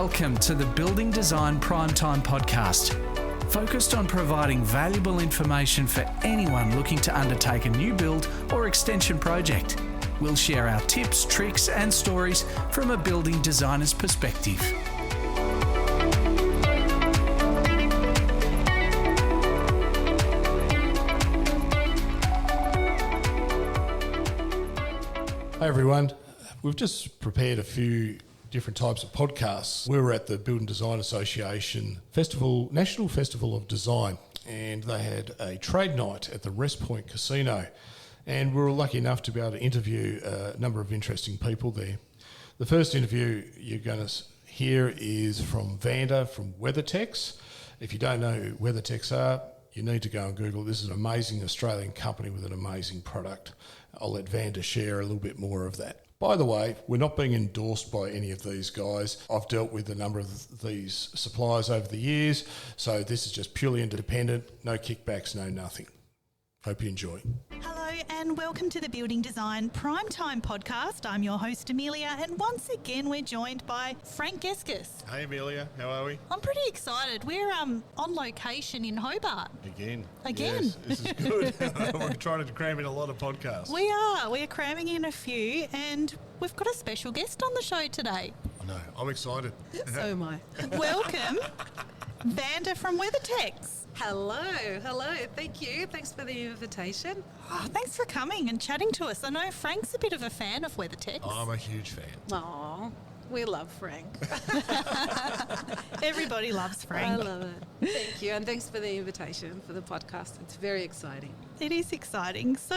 Welcome to the Building Design Primetime Podcast, focused on providing valuable information for anyone looking to undertake a new build or extension project. We'll share our tips, tricks and stories from a building designer's perspective. Hi everyone, we've just prepared a few different types of podcasts. We were at the Building Design Association National Festival of Design, and they had a trade night at the Wrest Point Casino, and we were lucky enough to be able to interview a number of interesting people there. The first interview you're going to hear is from Vanda from Weathertex. If you don't know who Weathertex are, you need to go and Google. This is an amazing Australian company with an amazing product. I'll let Vanda share a little bit more of that. By the way, we're not being endorsed by any of these guys. I've dealt with a number of these suppliers over the years, so this is just purely independent, no kickbacks, no nothing. Hope you enjoy. Hello and welcome to the Building Design Primetime Podcast. I'm your host Amelia, and once again we're joined by Frank Geskis. Hey Amelia, how are we? I'm pretty excited. We're on location in Hobart. Again. Yes, this is good. We're trying to cram in a lot of podcasts. We're cramming in a few, and we've got a special guest on the show today. I know, I'm excited. So am I. Welcome, Vanda from Weathertex. Hello. Thank you. Thanks for the invitation. Oh, thanks for coming and chatting to us. I know Frank's a bit of a fan of Weathertex. I'm a huge fan. Aw, we love Frank. Everybody loves Frank. I love it. Thank you. And thanks for the invitation for the podcast. It's very exciting. It is exciting. So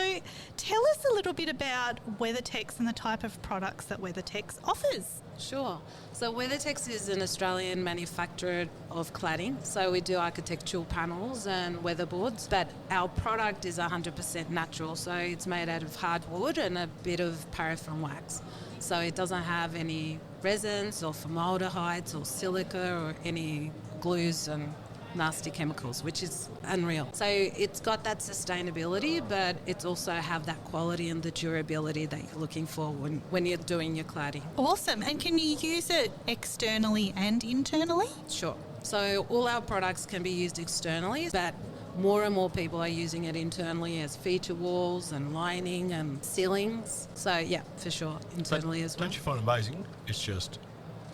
tell us a little bit about Weathertex and the type of products that Weathertex offers. Sure. So Weathertex is an Australian manufacturer of cladding. So we do architectural panels and weatherboards, but our product is 100% natural. So it's made out of hardwood and a bit of paraffin wax. So it doesn't have any resins or formaldehydes or silica or any glues and nasty chemicals, which is unreal. So it's got that sustainability, but it's also have that quality and the durability that you're looking for when you're doing your cladding. Awesome. And can you use it externally and internally? Sure. So all our products can be used externally, but more and more people are using it internally as feature walls and lining and ceilings. So yeah, for sure, internally as well. Don't you find it amazing? It's just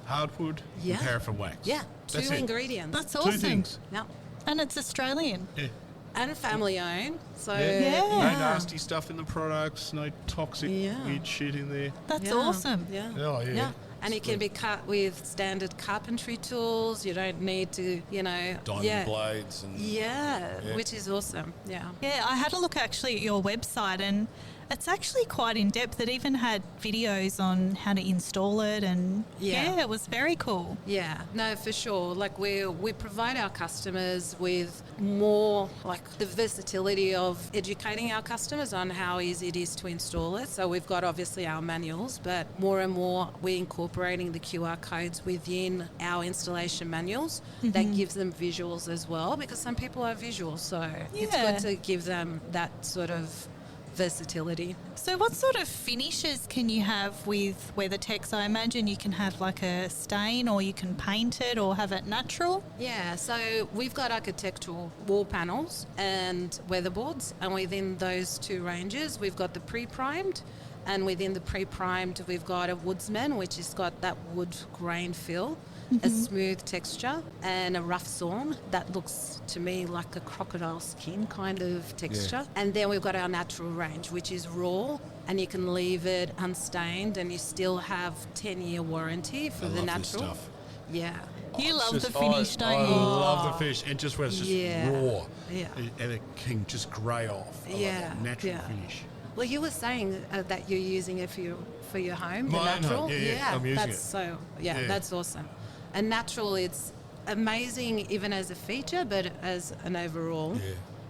hardwood Yeah. and paraffin wax. Yeah, That's two it. ingredients. That's awesome. Two things. Yeah. And it's Australian. Yeah. And family owned. So Yeah. No nasty stuff in the products, no toxic weird shit in there. That's Yeah. awesome. Yeah. Oh, yeah. And it can be cut with standard carpentry tools. You don't need to, Diamond blades and Yeah, which is awesome. Yeah. Yeah, I had a look actually at your website, and it's actually quite in depth. It even had videos on how to install it, and Yeah. it was very cool. Yeah, no, for sure. Like we provide our customers with more like the versatility of educating our customers on how easy it is to install it. So we've got obviously our manuals, but more and more we're incorporating the QR codes within our installation manuals that gives them visuals as well, because some people are visual. So it's Yeah. good to give them that sort of versatility. So what sort of finishes can you have with Weathertex? I imagine you can have like a stain, or you can paint it, or have it natural. Yeah, so we've got architectural wall panels and weatherboards, and within those two ranges we've got the pre-primed, and within the pre-primed we've got a woodsman, which has got that wood grain feel, a smooth texture, and a rough sawn that looks to me like a crocodile skin kind of texture. Yeah. And then we've got our natural range, which is raw, and you can leave it unstained and you still have 10-year warranty for I the love natural. this stuff. Yeah. You love It's the just- finish, don't I you? love the fish, and just when it's just Yeah. raw, Yeah. and it can just grey off. I love Yeah. that natural Yeah. finish. Well, you were saying that you're using it for your home, the My own natural. home, yeah, I'm using that's it. so Yeah. that's awesome. And natural, it's amazing even as a feature, but as an overall.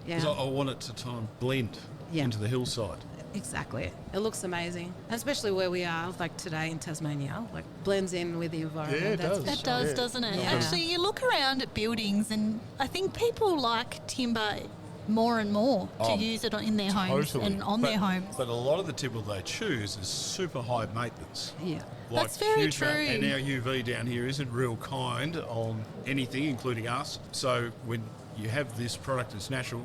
Yeah. Because I want it to try and blend Yeah. into the hillside. Exactly. It looks amazing, especially where we are, like today in Tasmania, like blends in with the environment. Yeah, it that's does. for It sure. does, Yeah. doesn't it? Yeah. Actually, you look around at buildings, and I think people like timber more and more to Oh, use it in their homes Totally. and on their homes. But a lot of the timber they choose is super high maintenance. Yeah. That's very huge true. And our UV down here isn't real kind on anything, including us. So when you have this product, it's natural.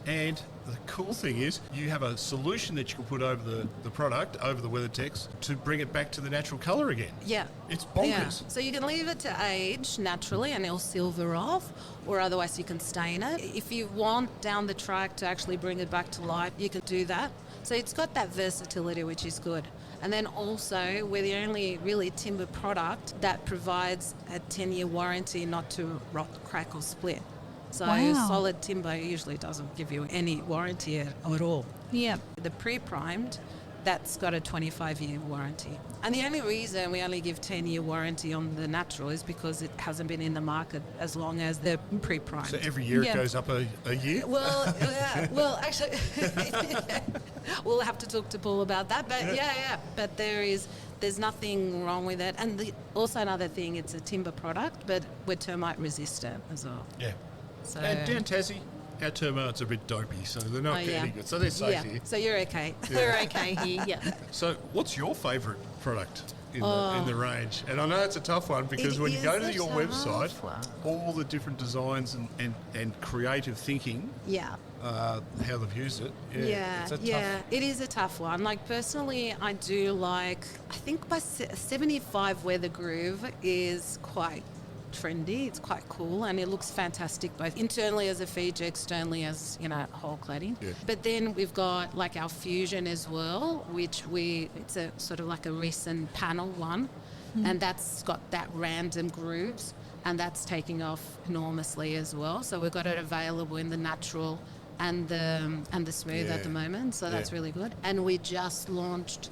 And the cool thing is you have a solution that you can put over the product, over the Weathertex, to bring it back to the natural colour again. Yeah. It's bonkers. Yeah. So you can leave it to age naturally and it'll silver off, or otherwise you can stain it. If you want down the track to actually bring it back to life, you can do that. So it's got that versatility, which is good. And then also, we're the only really timber product that provides a 10-year warranty not to rot, crack or split. So Wow. solid timber usually doesn't give you any warranty at all. Yeah. The pre-primed, that's got a 25-year warranty. And the only reason we only give 10-year warranty on the natural is because it hasn't been in the market as long as the pre-primed. So every year Yeah. it goes up a year? Well, yeah, well, actually, we'll have to talk to Paul about that. But yeah. But there's nothing wrong with it. And also another thing, it's a timber product, but we're termite resistant as well. Yeah. So, And down Tassie, our termites are a bit dopey, so they're not yeah. any good. So they're safe yeah, here. so you're okay. We're okay here, yeah. So what's your favourite product in the range? And I know it's a tough one because It when you go is to a your tough website, one. all the different designs and creative thinking, Yeah. how they've used it. Yeah, it's a yeah, it is a tough one. Like personally, I do like. I think by 75 Weather Groove is quite trendy. It's quite cool, and it looks fantastic both internally as a feature, externally as whole cladding. Yeah. But then we've got like our Fusion as well, which it's a sort of like a recent panel one, and that's got that random grooves, and that's taking off enormously as well. So we've got it available in the natural and the smooth at the moment, so that's really good. And we just launched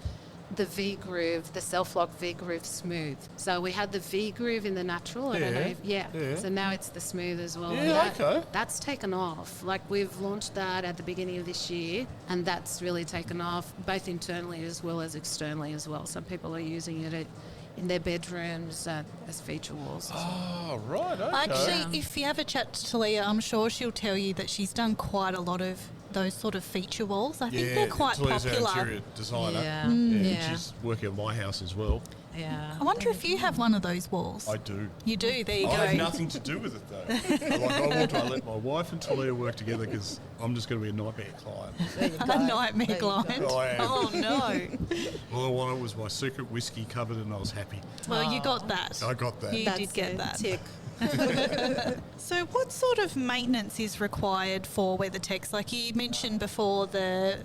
the V-Groove, the self-lock V-Groove smooth. So we had the V-Groove in the natural. I don't know if, so now it's the smooth as well. Yeah, okay. That's taken off. Like we've launched that at the beginning of this year, and that's really taken off both internally as well as externally as well. Some people are using it in their bedrooms as feature walls. Oh, right, okay. Actually, if you have a chat to Talia, I'm sure she'll tell you that she's done quite a lot of those sort of feature walls. I think they're quite Talia's our popular. interior designer. Yeah. She's working at my house as well. Yeah. I wonder if you have one of those walls. I do. You do, there you I go. have nothing to do with it though. I want to let my wife and Talia work together because I'm just going to be a nightmare client. A nightmare client. I am. Oh no. All I wanted was my secret whiskey covered and I was happy. Well, you got that. I got that. You That's did get a that. tick. So what sort of maintenance is required for Weathertex? Like you mentioned before, the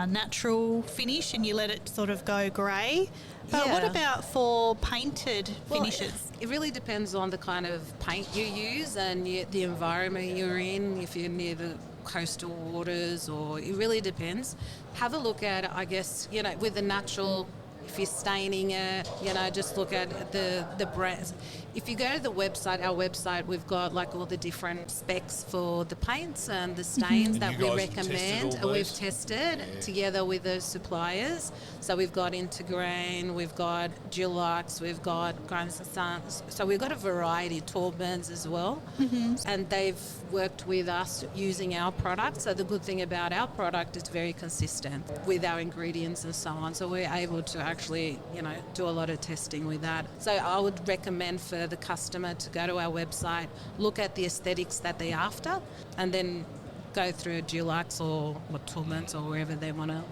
natural finish and you let it sort of go grey. But what Yeah. about for painted Well, finishes? it really depends on the kind of paint you use and the environment you're in, if you're near the coastal waters, or it really depends. Have a look at, I guess, with the natural, if you're staining it, just look at the brands. If you go to the website, our website, we've got like all the different specs for the paints and the stains And that you we guys have tested recommend. all And we've those? tested together with the suppliers. So we've got Intergrain, we've got Dulux, we've got Grimes & Sons. So we've got a variety, Taubmans as well. And they've worked with us using our product. So the good thing about our product is very consistent with our ingredients and so on. So we're able to actually, do a lot of testing with that. So I would recommend for the customer to go to our website, look at the aesthetics that they're after, and then go through Dulux or Taubmans or wherever they want to,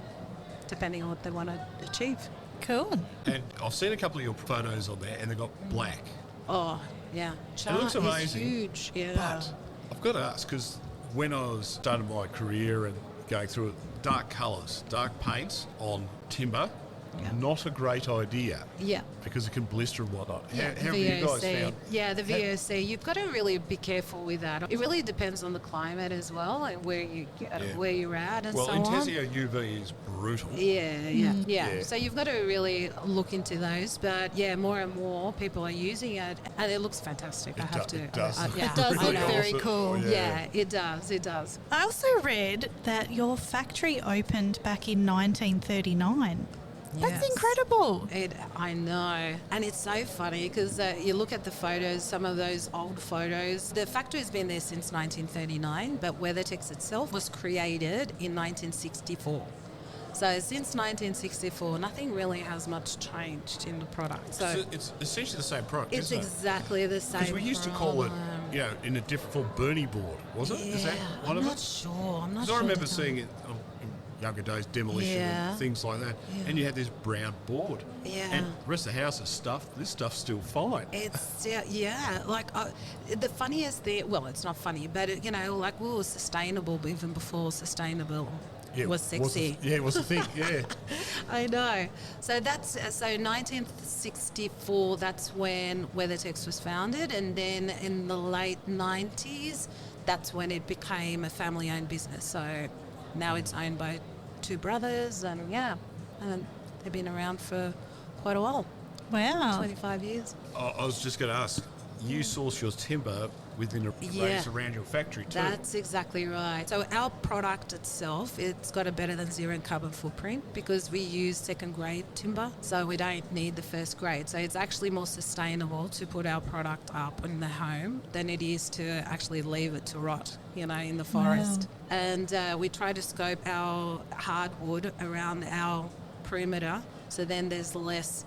depending on what they want to achieve. Cool. And I've seen a couple of your photos on there and they've got black. Oh, yeah. It looks Chart is amazing. huge. Yeah. But I've got to ask, because when I was starting my career and going through it, dark colours, dark paints on timber, not a great idea. Yeah. Because it can blister and whatnot. Yeah, How have you guys found? Yeah, the VOC. You've got to really be careful with that. It really depends on the climate as well, and where you're at, and Well, so in on. Tassie, UV is brutal. Yeah. So you've got to really look into those. But yeah, more and more people are using it, and it looks fantastic. I have to. It does. Yeah, It does I look know. very cool. Yeah, it does. It does. I also read that your factory opened back in 1939. That's Yes. incredible. I know. And it's so funny because you look at the photos, some of those old photos. The factory's been there since 1939, but Weathertex itself was created in 1964. So since 1964, nothing really has much changed in the product. So it's essentially the same product, it's isn't it? exactly the same. Because we used to call it, in a different form, Bernie board, was it? Is that one I'm of not it? sure. I'm not Because sure. I remember seeing it in younger days, demolition Yeah. and things like that, Yeah. and you had this brown board. Yeah. And the rest of the house is stuffed. This stuff's still fine. It's like the funniest thing. Well, it's not funny, but like we were sustainable even before sustainable was sexy. It was a thing. Yeah. I know. So 1964. That's when Weathertex was founded, and then in the late 90s, that's when it became a family-owned business. So now it's owned by two brothers, and they've been around for quite a while. Wow. 25 years. I was just going to ask. You source your timber within a radius around your factory too. That's exactly right. So our product itself, it's got a better than zero carbon footprint because we use second grade timber, so we don't need the first grade. So it's actually more sustainable to put our product up in the home than it is to actually leave it to rot, in the forest. Wow. And we try to scope our hardwood around our perimeter, so then there's less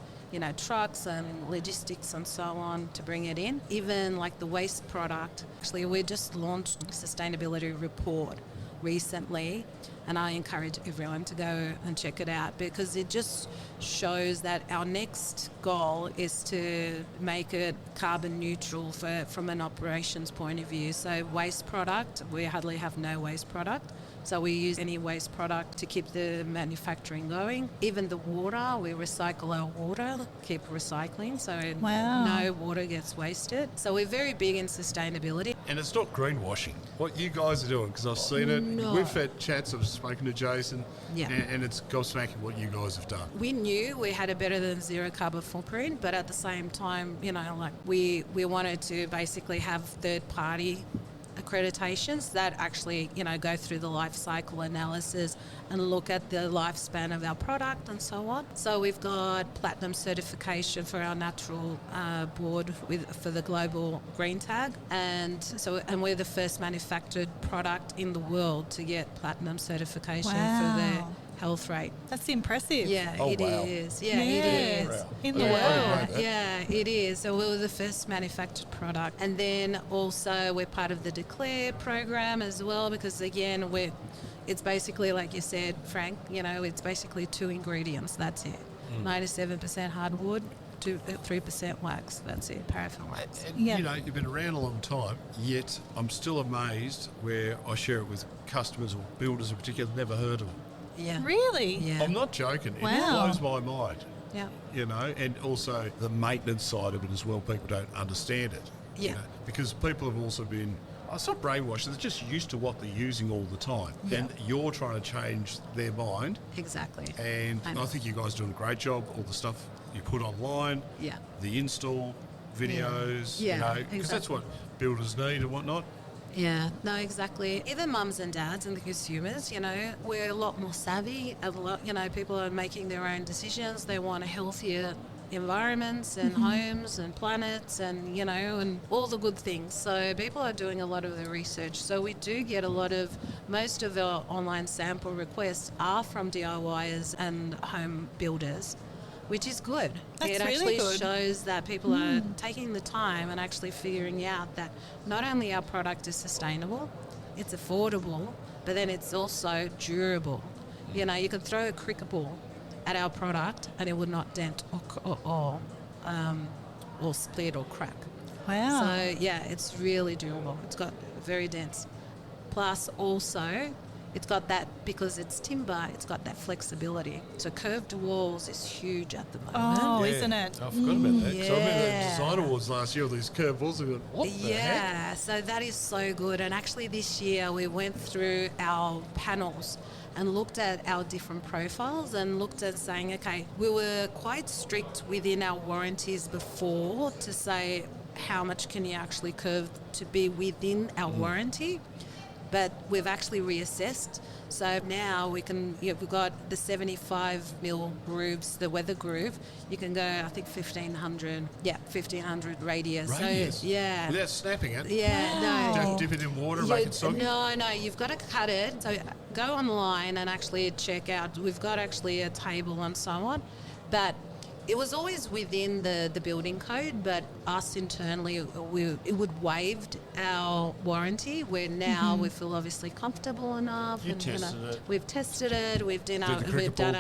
trucks and logistics and so on to bring it in. Even like the waste product, actually we just launched a sustainability report recently, and I encourage everyone to go and check it out because it just shows that our next goal is to make it carbon neutral from an operations point of view. So waste product, we hardly have no waste product. So we use any waste product to keep the manufacturing going. Even the water, we recycle our water, keep recycling, so no water gets wasted. So we're very big in sustainability. And it's not greenwashing, what you guys are doing, because I've seen it. No. We've had chats, I've spoken to Jason, Yeah. and it's gobsmacking what you guys have done. We knew we had a better than zero carbon footprint, but at the same time, we wanted to basically have third party accreditations that actually, go through the life cycle analysis and look at the lifespan of our product and so on. So we've got platinum certification for our natural board for the global green tag, and we're the first manufactured product in the world to get platinum certification for the health rate. That's impressive. Yeah, it is. Yeah, Yes. it is. In the Yeah, world. yeah, it is. So we were the first manufactured product. And then also we're part of the Declare program as well because, again, it's basically, like you said, Frank, it's basically two ingredients. That's it. 97% hardwood, 3% wax. That's it, paraffin wax. And, Yeah. you've been around a long time, yet I'm still amazed where I share it with customers or builders in particular, never heard of them. Yeah. Really? Yeah. I'm not joking. It Wow. blows my mind. Yeah. And also the maintenance side of it as well. People don't understand it. Yeah. Because people have also been, it's not brainwashed, they're just used to what they're using all the time. Yeah. And you're trying to change their mind. Exactly. And I think you guys are doing a great job. All the stuff you put online, Yeah. the install videos, Yeah, because that's exactly. what builders need and whatnot. Yeah, no, exactly. Even mums and dads and the consumers, we're a lot more savvy. People are making their own decisions. They want a healthier environments and homes and planets and, and all the good things. So people are doing a lot of the research. So we do get most of our online sample requests are from DIYers and home builders, which is good. That's it really actually good. shows that people are taking the time and actually figuring out that not only our product is sustainable, it's affordable, but then it's also durable. You can throw a cricket ball at our product and it would not dent or split or crack. Wow. So yeah, it's really durable. It's got very dense. Plus also, it's got that, because it's timber, it's got that flexibility. So curved walls is huge at the moment. Oh, isn't it? I forgot about that. So I remember the Yeah. design awards last year, all these curved walls. I went, what the heck? Yeah, so that is so good. And actually this year we went through our panels and looked at our different profiles and looked at saying, okay, we were quite strict within our warranties before to say how much can you actually curve to be within our warranty. but we've actually reassessed. So now we've got the 75 mil grooves, the weather groove. You can go, I think, 1,500 radius. Radius? So, yeah. Without snapping it? Yeah, Wow. no. Don't dip it in water and make it soggy? No, you've got to cut it. So go online and actually check out. We've got actually a table and so on. But it was always within the building code, but us internally, it would waived our warranty, where now we feel obviously comfortable enough. You tested it. We've tested it. We've done our test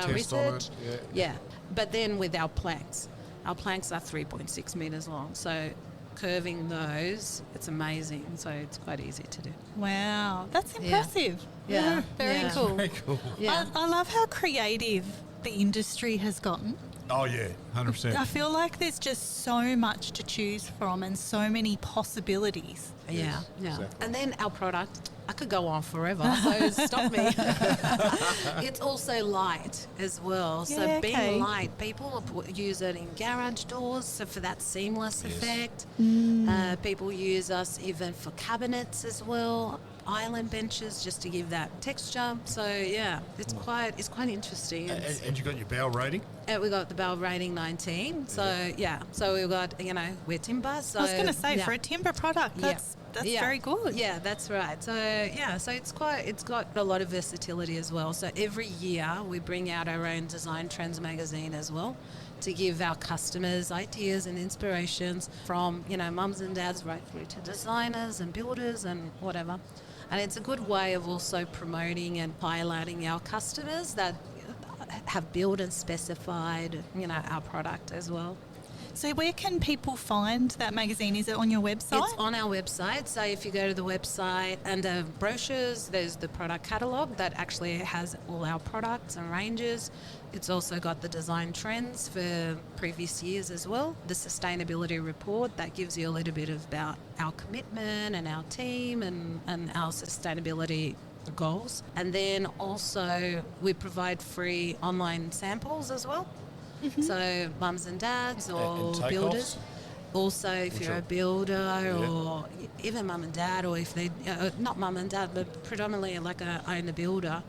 on research. it, Yeah. But then with our planks are 3.6 metres long. So curving those, it's amazing. So it's quite easy to do. Wow, that's impressive. Yeah. Very Yeah. cool. Very cool. Yeah. I love how creative the industry has gotten. Oh, yeah, 100%. I feel like there's just so much to choose from and so many possibilities. Yeah. exactly. And then our product, I could go on forever, so stop me. It's also light as well. So Yeah, okay. being light, people use it in garage doors, so for that seamless effect. People use us even for cabinets as well, island benches, just to give that texture. So yeah, it's quite interesting. And you got your bow rating? We got the Bell rating 19. So so we've got we're timber. So I was going to say, for a timber product, that's very good. Yeah, that's right. So so it's got a lot of versatility as well. So every year we bring out our own Design Trends magazine as well, to give our customers ideas and inspirations from mums and dads right through to designers and builders and whatever. And it's a good way of also promoting and highlighting our customers that have built and specified our product as well. So where can people find that magazine? Is it on your website? It's on our website. So if you go to the website, under brochures, there's the product catalogue that actually has all our products and ranges. It's also got the design trends for previous years as well. The sustainability report, that gives you a little bit about our commitment and our team and our sustainability goals. And then also we provide free online samples as well. So mums and dads or and builders. Also, if you're a builder or even mum and dad, or if they not mum and dad, but predominantly like a owner builder.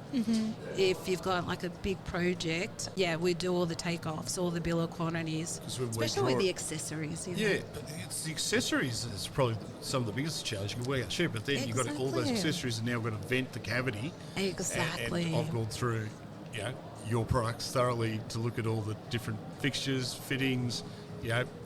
If you've got like a big project, we do all the takeoffs, all the bill of quantities, especially with the accessories. Yeah, but it's the accessories is probably some of the biggest challenge. You can work out cheap, but then you've got all those accessories, and now we've got to vent the cavity. Exactly. And I've gone through, your products thoroughly to look at all the different fixtures, fittings,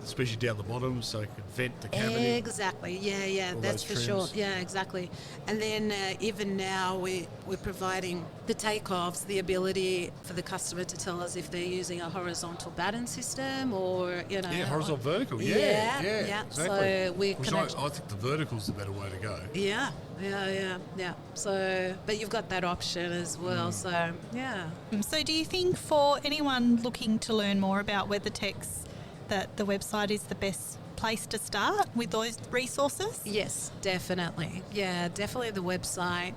especially down the bottom, so it can vent the cavity. Exactly. Yeah, All that's those for sure. trims. Yeah, exactly. And then even now we're providing the takeoffs, the ability for the customer to tell us if they're using a horizontal batten system or horizontal, vertical. Yeah, Exactly. So we Which can I think the vertical's the better way to go. Yeah. So, but you've got that option as well. So, yeah. So do you think for anyone looking to learn more about Weathertex that the website is the best place to start with those resources? Yes, definitely. Yeah, definitely the website.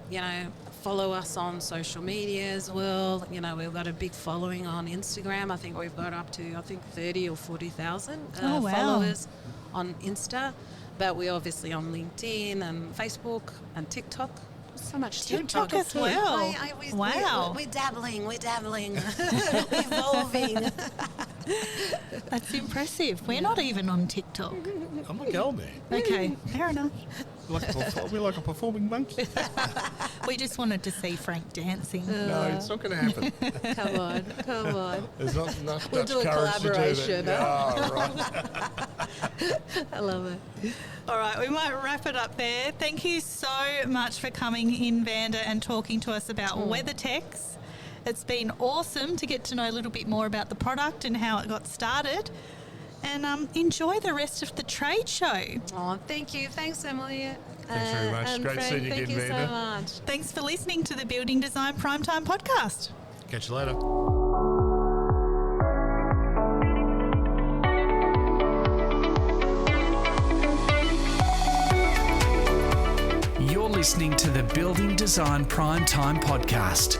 Follow us on social media as well. We've got a big following on Instagram. I think we've got up to 30 or 40,000 followers on Insta. But we're obviously on LinkedIn and Facebook and TikTok. So much TikTok as well. We're dabbling, evolving. That's impressive. We're not even on TikTok. I'm not going there. Okay, fair enough. We're like a performing monkey. We just wanted to see Frank dancing. No, it's not going to happen. Come on. There's not enough We'll Dutch do a courage to do collaboration, that. Right. I love it. All right, we might wrap it up there. Thank you so much for coming in, Vanda, and talking to us about Weathertex. It's been awesome to get to know a little bit more about the product and how it got started. And enjoy the rest of the trade show. Oh, thank you. Thanks, Emily. Thanks very much. And Great Frank, seeing you again, Thank you Vanda. so much. Thanks for listening to the Building Design Primetime Podcast. Catch you later. You're listening to the Building Design Primetime Podcast.